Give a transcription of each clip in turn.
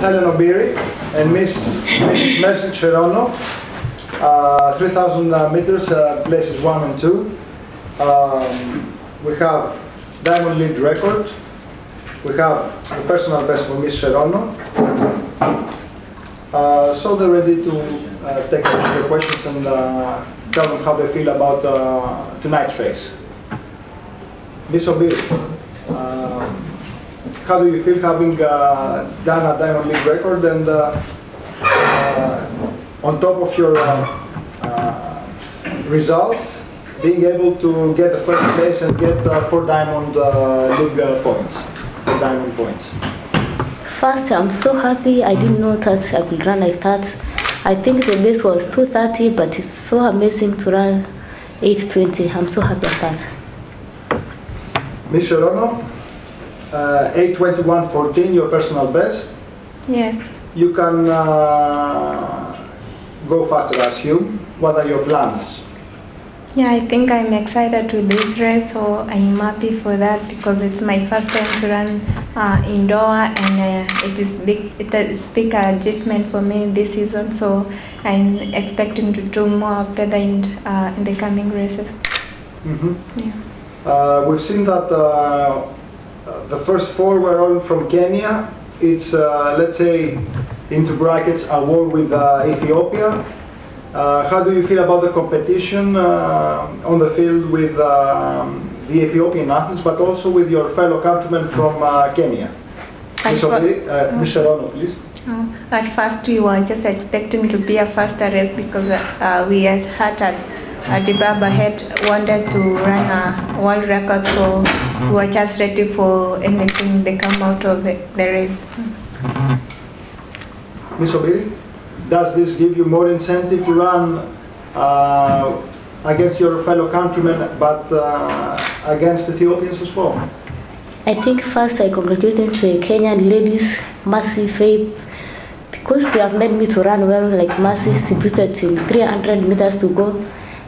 Hellen Obiri and Mrs. Cherono. 3,000 meters, places 1 and 2. We have diamond league record. We have the personal best for Miss Cherono. So they're ready to take the questions and tell them how they feel about tonight's race. Miss Obiri, how do you feel having done a diamond league record and on top of your result, being able to get the first place and get 4 diamond league points, 4 diamond points? First, I'm so happy. I didn't know that I could run like that. I think the base was 2:30, but it's so amazing to run 8:20. I'm so happy at that. Miss Cherono, 8:21.14, your personal best. Yes. You can go faster, I assume. What are your plans? Yeah, I think I'm excited with this race, so I'm happy for that because it's my first time to run in Doha, and it is big achievement for me this season. So I'm expecting to do more better in the coming races. Mm-hmm. Yeah. We've seen that the first 4 were all from Kenya. It's let's say, into brackets, a war with Ethiopia. How do you feel about the competition on the field with the Ethiopian athletes, but also with your fellow countrymen from Kenya? Miss Cherono, please. At first, we were just expecting to be a faster race because we had Dibaba had wanted to run a world record, so we were just ready for anything that come out of the race. Miss Obiri, does this give you more incentive to run against your fellow countrymen, but against Ethiopians as well? I think first I congratulate the Kenyan ladies, Mercy, Faith, because they have made me to run well. Like Mercy, she boosted in 300 meters to go,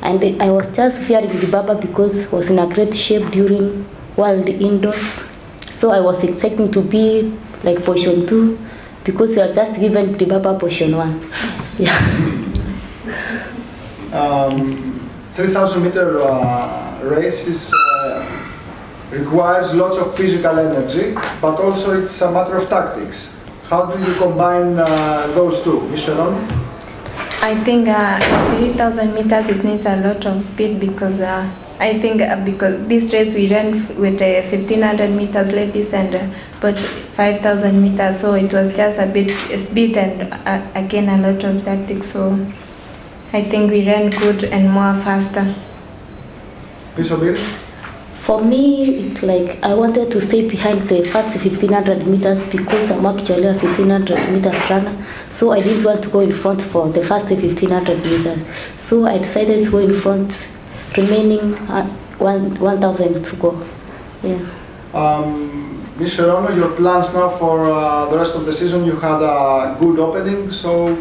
and I was just fearing Dibaba because he was in a great shape during World Indoors. So I was expecting to be like position 2 because they are just given Dibaba position 1. Yeah. 3,000 meter races requires lots of physical energy, but also it's a matter of tactics. How do you combine those two, Miss Hellen? I think 3,000 meters it needs a lot of speed because I think because this race we ran with 1,500 meters ladies and but 5,000 meters, so it was just a bit speed and again a lot of tactics. So I think we ran good and more faster. Miss Obiri? For me, it's like I wanted to stay behind the first 1,500 meters because I'm actually a 1,500 meters runner. So I didn't want to go in front for the first 1,500 meters. So I decided to go in front, remaining 1,000 to go. Yeah. Miss Cherono, your plans now for the rest of the season? You had a good opening. So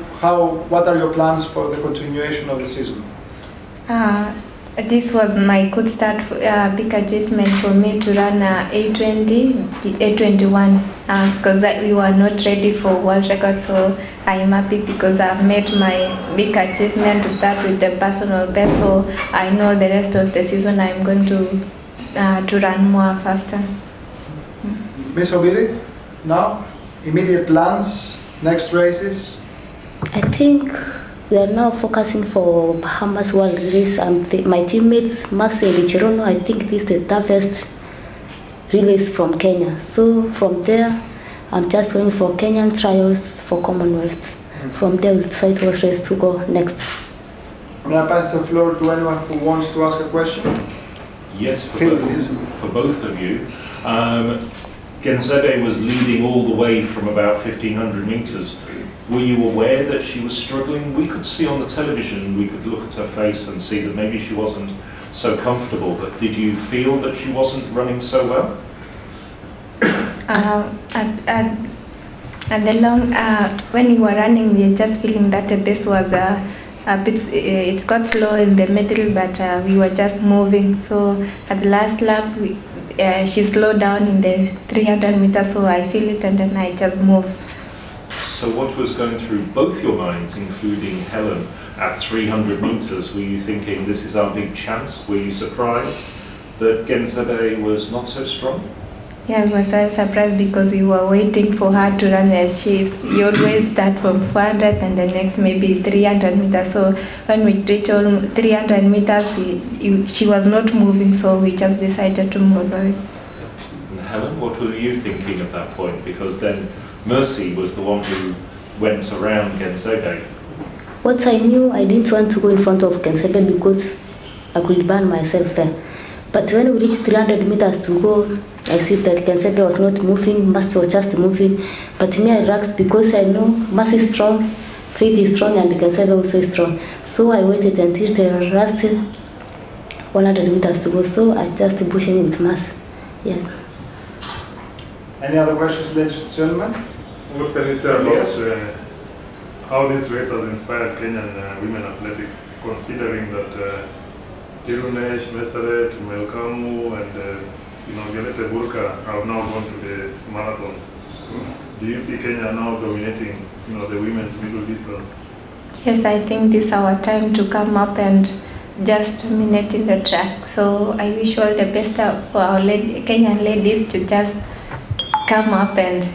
what are your plans for the continuation of the season? This was my good start, big achievement for me to run 8:20, 8:21 because we were not ready for world record. So I am happy because I've made my big achievement to start with the personal best. So I know the rest of the season I'm going to run more faster. Miss Obiri, now immediate plans, next races? I think we are now focusing for Bahamas World Race, and my teammates, Mercy and Cherono, I think this is the toughest race from Kenya. So from there, I'm just going for Kenyan trials for Commonwealth. From there, we'll decide what race to go next. May I pass the floor to anyone who wants to ask a question? Yes, for both of you. Genzebe was leading all the way from about 1,500 meters. Were you aware that she was struggling? We could see on the television, we could look at her face and see that maybe she wasn't so comfortable, but did you feel that she wasn't running so well? At the long, when we were running, we were just feeling that this was a bit, it got slow in the middle, but we were just moving. So at the last lap, she slowed down in the 300 meters, so I feel it and then I just move. So what was going through both your minds, including Helen, at 300 meters? Were you thinking, this is our big chance? Were you surprised that Genzebe was not so strong? Yeah, I was very surprised because we were waiting for her to run as you always start from 400 and the next maybe 300 meters. So when we reached 300 meters, she was not moving, so we just decided to move away. And Helen, what were you thinking at that point? Because then Mercy was the one who went around Genzebe. What I knew, I didn't want to go in front of Genzebe because I could burn myself there. But when we reached 300 meters to go, I see that Genzebe was not moving, Mercy was just moving. But me, I relaxed because I know Mercy is strong, Faith is strong, and Genzebe also is strong. So I waited until the last 100 meters to go. So I just pushing with Mercy. Yeah. Any other questions, ladies and gentlemen? What can you say about how this race has inspired Kenyan women athletics, considering that Tirunesh, Meseret, Melkamu, and Violeta Burka have now gone to the marathons? Do you see Kenya now dominating, the women's middle distance? Yes, I think this is our time to come up and just dominate in the track. So I wish all the best for our Kenyan ladies to just come up and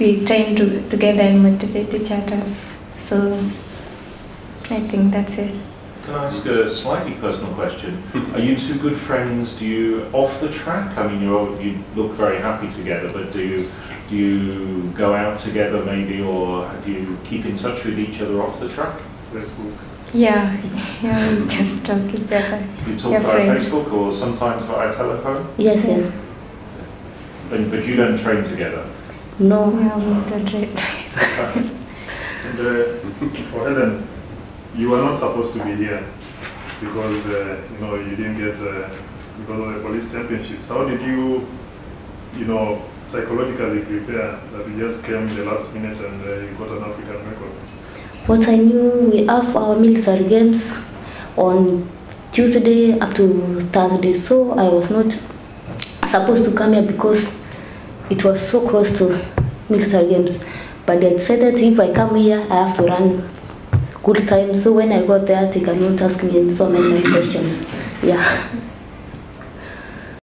we train together and motivate each other. So I think that's it. Can I ask a slightly personal question? Are you two good friends? Do you, off the track? I mean, you look very happy together, but do you go out together maybe, or do you keep in touch with each other off the track? Facebook? Yeah, we just talk each other. You talk via Facebook or sometimes via telephone? Yes, yes. But you don't train together? No. Yeah, we don't train. And for Helen, you were not supposed to be here because you didn't get because of the police championships. How did you psychologically prepare that you just came the last minute and you got an African record? What I knew, we have our military games on Tuesday up to Thursday, so I was not supposed to come here because it was so close to military games. But they decided if I come here, I have to run good time. So when I got there, they cannot ask me so many questions. Yeah.